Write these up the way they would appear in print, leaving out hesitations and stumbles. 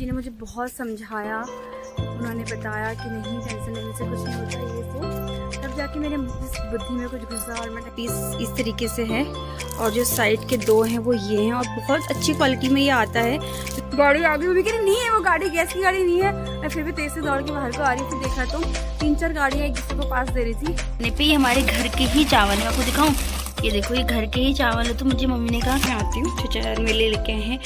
जिन्हें मुझे बहुत समझाया, उन्होंने बताया कि नहीं टेंशन लेने से कुछ नहीं होता ये तो, तब जाके मेरे बुद्धि में कुछ घुसा और मैंने पीस इस तरीके से है। और जो साइड के दो हैं वो ये हैं और बहुत अच्छी क्वालिटी में ये आता है। गाड़ी आगे भी कह रही नहीं है, वो गाड़ी गैस की गाड़ी नहीं है। मैं फिर भी तेज से दौड़ के बाहर को आ रही थी, देखा तो 3-4 गाड़ियाँ एक दूसरे को पास दे रही थी। नहीं पे हमारे घर के ही चावल है, आपको दिखाऊं, ये देखो ये घर के ही चावल है। तो मुझे मम्मी ने कहा मैं आती हूँ चचार में ले लेके हैं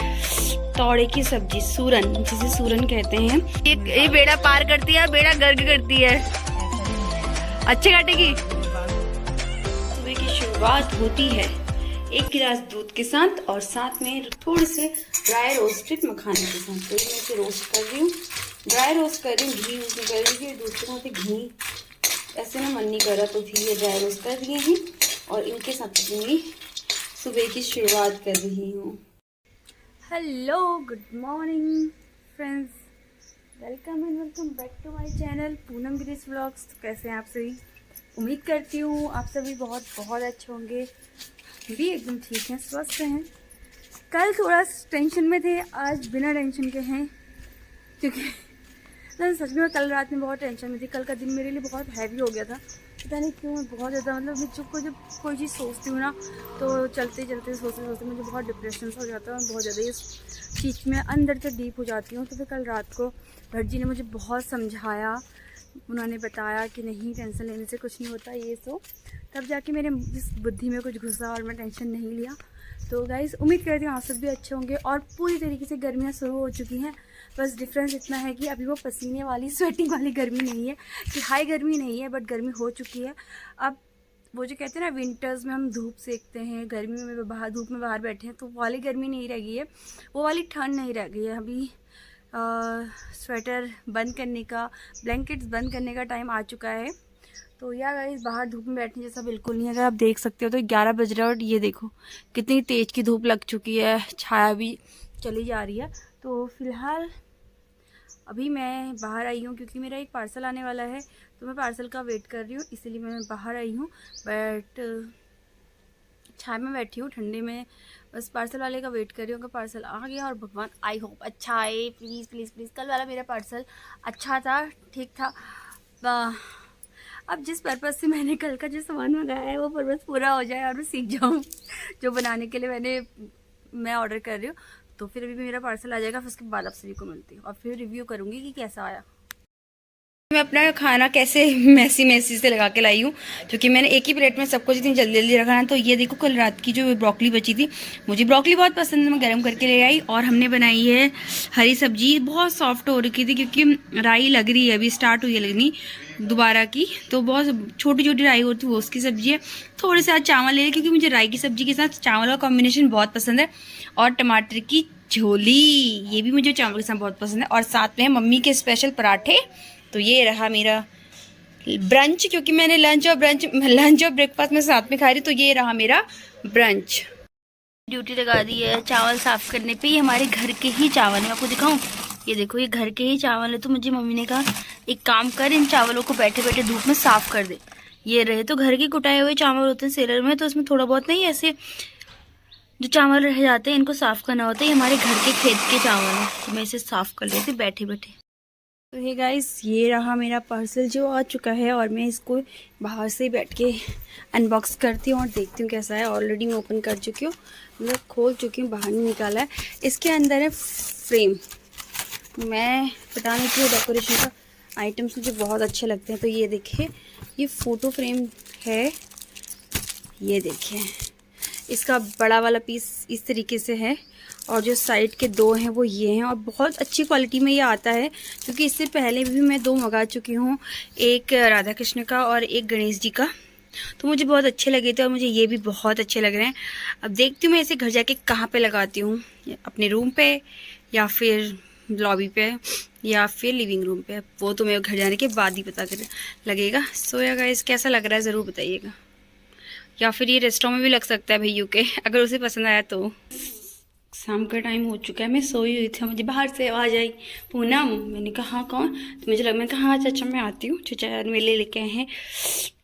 तौड़े की सब्जी, सूरन, जिसे सूरन कहते हैं। ये बेड़ा पार करती है, बेड़ा गर्ग करती है, अच्छे काटेगी। सुबह की शुरुआत होती है एक गिलास दूध के साथ और साथ में थोड़े से ड्राई रोस्टेड मखाने के साथ। तो मैं इसे रोस्ट कर रही हूँ, ड्राई रोस्ट कर रही हूँ, घी उसमें कर रही हूँ। दूध के साथ घी ऐसे ना मन नहीं कर रहा तो फिर ये ड्राई रोस्ट कर दिए हैं और इनके साथ अपनी सुबह की शुरुआत कर रही हूँ। Hello, good morning friends, welcome and welcome back to my channel Poonam Girish vlogs. तो कैसे हैं आप सभी? उम्मीद करती हूँ आप सभी बहुत बहुत अच्छे होंगे, भी एकदम ठीक हैं, स्वस्थ हैं। कल थोड़ा टेंशन में थे, आज बिना टेंशन के हैं, क्योंकि सच में कल रात में बहुत टेंशन में थी। कल का दिन मेरे लिए बहुत हैवी हो गया था, पता नहीं क्यों। मैं बहुत ज़्यादा मतलब मैं चुप को जब कोई चीज़ सोचती हूँ ना तो चलते चलते सोचते सोचते मुझे बहुत डिप्रेशन हो जाता है, बहुत ज़्यादा इस चीज़ में अंदर तक डीप हो जाती हूँ। तो फिर कल रात को भट्ट जी ने मुझे बहुत समझाया, उन्होंने बताया कि नहीं टेंशन लेने से कुछ नहीं होता ये सो, तब जाके मेरे इस बुद्धि में कुछ घुसा और मैं टेंशन नहीं लिया। तो गाइस उम्मीद करती हूँ आप सब भी अच्छे होंगे। और पूरी तरीके से गर्मियाँ शुरू हो चुकी हैं, बस डिफरेंस इतना है कि अभी वो पसीने वाली स्वेटिंग वाली गर्मी नहीं है, कि हाई गर्मी नहीं है, बट गर्मी हो चुकी है। अब वो जो कहते हैं ना विंटर्स में हम धूप सेकते हैं, गर्मी में बाहर धूप में बाहर बैठे हैं, तो वो वाली गर्मी नहीं रह गई है, वो वाली ठंड नहीं रह गई है। अभी स्वेटर बंद करने का, ब्लैंकेट्स बंद करने का टाइम आ चुका है। तो यार गाइस बाहर धूप में बैठने जैसा बिल्कुल नहीं है। अगर आप देख सकते हो तो 11 बज रहा है और ये देखो कितनी तेज़ की धूप लग चुकी है, छाया भी चली जा रही है। तो फिलहाल अभी मैं बाहर आई हूँ क्योंकि मेरा एक पार्सल आने वाला है, तो मैं पार्सल का वेट कर रही हूँ, इसीलिए मैं बाहर आई हूँ। बट छाया में बैठी हूँ ठंडे में, बस पार्सल वाले का वेट कर रही हूँ कि पार्सल आ गया। और भगवान आई होप अच्छा आए, प्लीज़ प्लीज़ प्लीज़। कल वाला मेरा पार्सल अच्छा था, ठीक था। अब जिस पर्पज़ से मैंने कल का जो सामान मंगाया है वो पर्पज़ पूरा हो जाए और मैं सीख जाऊँ जो बनाने के लिए मैं ऑर्डर कर रही हूँ। तो फिर अभी मेरा पार्सल आ जाएगा, फिर उसके बाद आप सभी को मिलती हूँ और फिर रिव्यू करूँगी कि कैसा आया। मैं अपना खाना कैसे मैसी से लगा के लाई हूँ, क्योंकि मैंने एक ही प्लेट में सब कुछ इतनी जल्दी जल्दी रखा है। तो ये देखो कल रात की जो ब्रोकली बची थी, मुझे ब्रोकली बहुत पसंद है, मैं गर्म करके ले आई। और हमने बनाई है हरी सब्जी, बहुत सॉफ्ट हो रखी थी क्योंकि राई लग रही है, अभी स्टार्ट हुई है लगनी दोबारा की, तो बहुत छोटी छोटी राई होती है वो, उसकी सब्जी है। थोड़े से आज चावल ले लिया क्योंकि मुझे राई की सब्जी के साथ चावल का कॉम्बिनेशन बहुत पसंद है। और टमाटर की झोली, ये भी मुझे चावल के साथ बहुत पसंद है। और साथ में मम्मी के स्पेशल पराठे। तो ये रहा मेरा ब्रंच, क्योंकि मैंने लंच और ब्रेकफास्ट में साथ में खा रही, तो ये रहा मेरा ब्रंच। ड्यूटी लगा दी है चावल साफ करने पे। ये हमारे घर के ही चावल है, आपको दिखाऊं, ये देखो ये घर के ही चावल है। तो मुझे मम्मी ने कहा एक काम कर, इन चावलों को बैठे बैठे धूप में साफ कर दे। ये रहे तो घर के कुटाए हुए चावल होते हैं सेलर में, तो इसमें थोड़ा बहुत नहीं ऐसे जो चावल रह जाते हैं इनको साफ करना होता है। ये हमारे घर के खेत के चावल है, तो मैं इसे साफ कर लेती बैठे बैठे। तो ये गाइस ये रहा मेरा पार्सल जो आ चुका है और मैं इसको बाहर से बैठ के अनबॉक्स करती हूँ और देखती हूँ कैसा है। ऑलरेडी मैं ओपन कर चुकी हूँ, मतलब खोल चुकी हूँ, बाहर नहीं निकाला है। इसके अंदर है फ्रेम, मैं बता नहीं थी डेकोरेशन का आइटम्स मुझे बहुत अच्छे लगते हैं। तो ये देखिए ये फ़ोटो फ्रेम है, ये देखिए इसका बड़ा वाला पीस इस तरीके से है और जो साइड के दो हैं वो ये हैं और बहुत अच्छी क्वालिटी में ये आता है, क्योंकि इससे पहले भी मैं 2 मंगा चुकी हूँ, एक राधा कृष्ण का और एक गणेश जी का। तो मुझे बहुत अच्छे लगे थे और मुझे ये भी बहुत अच्छे लग रहे हैं। अब देखती हूँ मैं इसे घर जाके कहाँ पे लगाती हूँ, अपने रूम पे या फिर लॉबी पे या फिर लिविंग रूम पे, वो तो मेरे घर जाने के बाद ही पता कर लगेगा। सो या गाइस कैसा लग रहा है ज़रूर बताइएगा, या फिर ये रेस्टोरेंट में भी लग सकता है भैया के, अगर उसे पसंद आया तो। शाम का टाइम हो चुका है, मैं सोई हुई थी, मुझे बाहर से आवाज़ आई पूनम, मैंने कहा हाँ कौन, तो मुझे लगा, मैं कहा हाँ चाचा मैं आती हूँ। चाचा मेले लेके आए हैं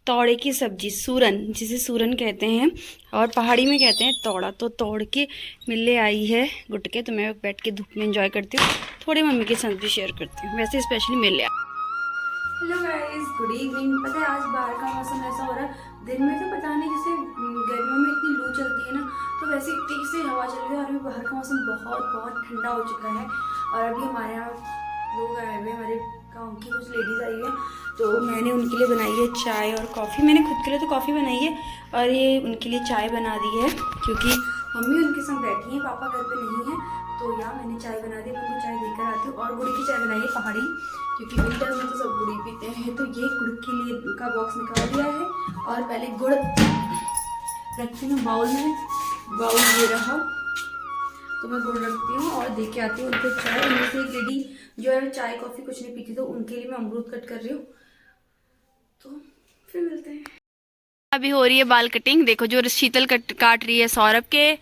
तौड़े की सब्जी, सूरन, जिसे सूरन कहते हैं और पहाड़ी में कहते हैं तौड़ा। तो तौड़ के मिले आई है गुटके, तो मैं बैठ के धूप में एंजॉय करती हूँ। थोड़े मम्मी के साथ भी शेयर करती हूँ, वैसे स्पेशली मेरे लिए। Hello guys, good evening. पता है आज बाहर का मौसम ऐसा हो रहा है, दिन में तो पता नहीं जैसे गर्मियों में इतनी लू चलती है ना, तो वैसे तेज से हवा चल रही है और अभी बाहर का मौसम बहुत ठंडा हो चुका है। और अभी हमारे यहाँ लोग आए हुए, हमारे गाँव की कुछ लेडीज़ आई है, तो मैंने उनके लिए बनाई है चाय और कॉफ़ी। मैंने खुद के लिए तो कॉफ़ी बनाई है और ये उनके लिए चाय बना दी है, क्योंकि मम्मी उनके संग बैठी हैं, पापा घर पे नहीं है, तो यहाँ मैंने चाय बना दी। उनको चाय देकर आती हूँ। और गुड़ की चाय बनाई है पहाड़ी, क्योंकि विंटर में तो सब गुड़ ही पीते हैं। तो ये गुड़ के लिए का बॉक्स निकाल दिया है और पहले गुड़ रखती हूँ बाउल में। बाउल ये रहा, तो मैं गुड़ रखती हूँ और दे के आती हूँ उनको चाय। उनमें से एक लेडी जो है चाय कॉफ़ी कुछ नहीं पीती, तो उनके लिए मैं अमरूद कट कर रही हूँ। तो फिर मिलते हैं। अभी हो रही है बाल कटिंग। देखो जो शीतल काट रही है सौरभ के।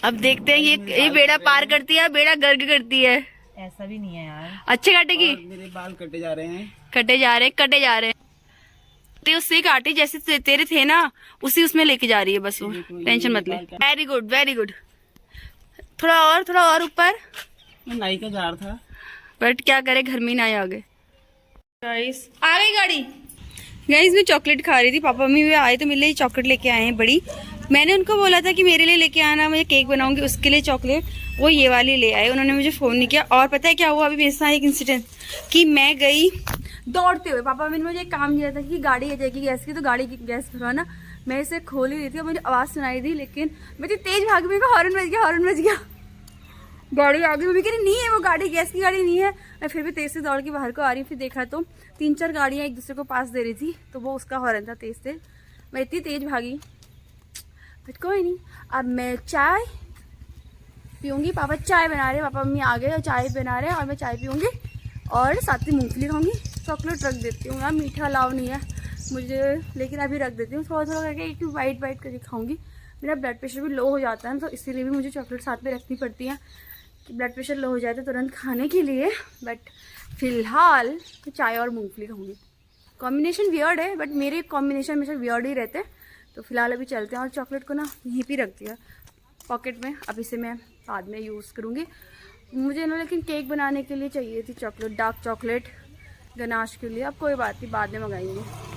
अब देखते हैं ये बेड़ा पार करती है, बेड़ा गर्ग करती है। ऐसा भी नहीं है यार, अच्छे काटेगी। मेरे बाल कटे जा रहे हैं, कटे जा रहे हैं। ते उससे काटे जैसे तेरे थे ना, उसी उसमें लेके जा रही है बस वो, टेंशन मत ले। Very good. थोड़ा और ऊपर। नाई का जार था, बट क्या करे, घर में ना आ गए। गाइस आ गई गाड़ी। गाइस मैं चॉकलेट खा रही थी, पापा मम्मी भी आए तो मेरे लिए चॉकलेट लेके आए हैं बड़ी। मैंने उनको बोला था कि मेरे लिए लेके आना, मुझे केक बनाऊंगी उसके लिए चॉकलेट, वो ये वाली ले आए। उन्होंने मुझे फ़ोन नहीं किया। और पता है क्या हुआ अभी मेरे साथ एक इंसिडेंट, कि मैं गई दौड़ते हुए, पापा मम्मी ने मुझे एक काम दिया था कि गाड़ी आ जाएगी गैस की, तो गाड़ी की गैस भरवाना। मैं इसे खोल ही रही थी और मुझे आवाज़ सुनाई दी, लेकिन मैं तेज भाग गई, हॉर्न बज गया। गाड़ी आ गई, मम्मी कह रही नहीं है वो गाड़ी, गैस की गाड़ी नहीं है। मैं फिर भी तेज़ से दौड़ के बाहर को आ रही हूँ। फिर देखा तो 3-4 गाड़ियाँ एक दूसरे को पास दे रही थी, तो वो उसका हॉर्न था तेज़। मैं इतनी तेज़ भागी, बट कोई नहीं। अब मैं चाय पीऊँगी। पापा चाय बना रहे, पापा मम्मी आ गए और चाय बना रहे हैं, और मैं चाय पीऊँगी और साथ में मूँगफली खाऊँगी। चॉकलेट रख देती हूँ यार, मीठा अलाउ नहीं है मुझे, लेकिन अभी रख देती हूँ। थोड़ा करके एक बाइट करके खाऊँगी। मेरा ब्लड प्रेशर भी लो हो जाता है, तो इसीलिए भी मुझे चॉकलेट साथ में रखनी पड़ती है कि ब्लड प्रेशर लो हो जाए तो तुरंत खाने के लिए। बट फिलहाल तो चाय और मूँगफली खाऊँगी। कॉम्बिनेशन वियर्ड है, बट मेरे कॉम्बिनेशन हमेशा वियर्ड ही रहते हैं। तो फिलहाल अभी चलते हैं। और चॉकलेट को ना यहीं पे रख दिया पॉकेट में, अब इसे मैं बाद में यूज़ करूँगी। मुझे ना लेकिन केक बनाने के लिए चाहिए थी चॉकलेट, डार्क चॉकलेट गनाश के लिए। अब कोई बात नहीं, बाद में मंगाएंगे।